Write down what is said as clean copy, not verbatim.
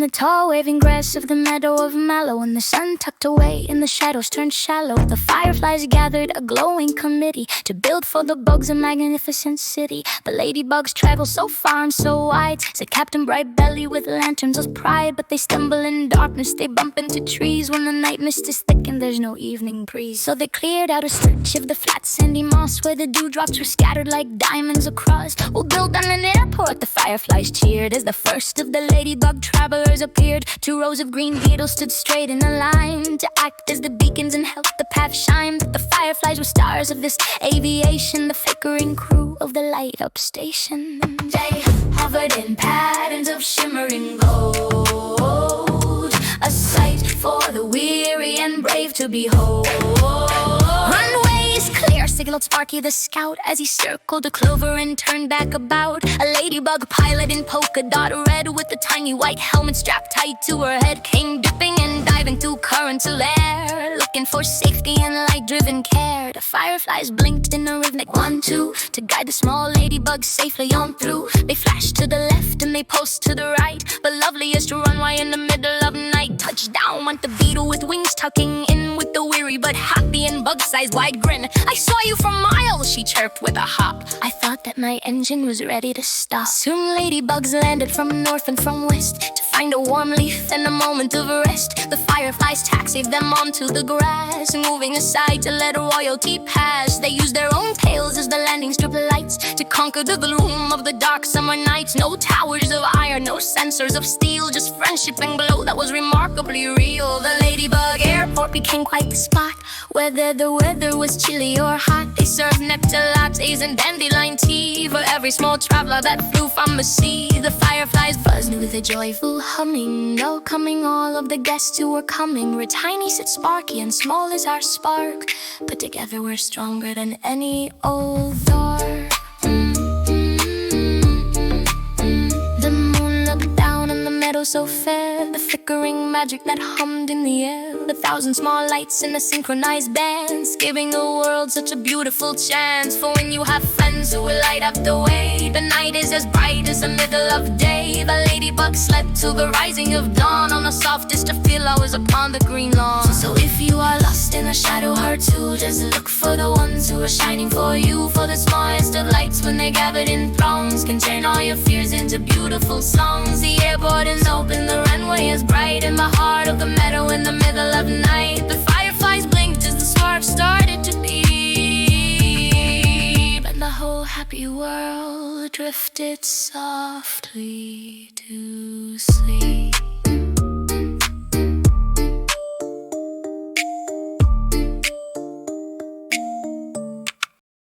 the tall waving grass of the meadow of mallow, and the sun tucked away in the shadows turned shallow. The fireflies gathered a glowing committee to build for the bugs a magnificent city. The ladybugs travel so far and so wide, said Captain Brightbelly with lanterns of pride. But they stumble in darkness, they bump into trees when the night mist is thick and there's no evening breeze. So they cleared out a stretch of the flat sandy moss where the dewdrops were scattered like diamonds across. We'll build on an airport, the fireflies cheered as the first of the ladybug travelers appeared. 2 rows of green beetles stood straight in a line to act as the beacons and help the path shine. But the fireflies were stars of this aviation, the flickering crew of the light-up station. They hovered in patterns of shimmering gold, a sight for the weary and brave to behold. Runways clear, signaled Sparky the scout as he circled a clover and turned back about. A ladybug pilot in polka dot red with a tiny white helmet strapped tight to her head came dipping and diving through currents of air, looking for safety and light-driven care. The fireflies blinked in a rhythmic 1-2 to guide the small ladybugs safely on through. They flashed to the left and they pulsed to the right, but loveliest runway in the middle of night. Touchdown went the beetle with wings tucking in with the weary but happy and bug-sized wide grin. I saw you from miles, she chirped with a hop. I thought that my engine was ready to stop. Soon ladybugs landed from north and from west to find a warm leaf and a moment of rest. The fireflies taxied them onto the grass, moving aside to let royalty pass. They used their own tails as the landing strip lights to conquer the gloom of the dark summer nights. No towers of iron, no sensors of steel, just friendship and glow that was remarkably real. The ladybug airport became quite the spot, whether the weather was chilly or hot. They served nectar lattes and dandelion tea for every small traveler that flew from the sea. The fireflies buzzed with a joyful humming, welcoming all of the guests who were coming. We're tiny, said Sparky, and small is our spark, but together we're stronger than any old dark. The moon looked down on the meadow so fair, the flickering magic that hummed in the air. 1,000 small lights in a synchronized dance, giving the world such a beautiful chance. For when you have friends who will light up the way, the night is as bright as the middle of day. The ladybug slept till the rising of dawn on the softest of pillows upon the green lawn. So if you are lost in a shadow or two, just look for the ones who are shining for you. For the smallest of lights, when they gathered in throngs, can turn all your fears into beautiful songs. The airport is open, the runway is bright, in the heart of the meadow in the middle of night. The fireflies blinked as the sparks started to beam, and the whole happy world drifted softly to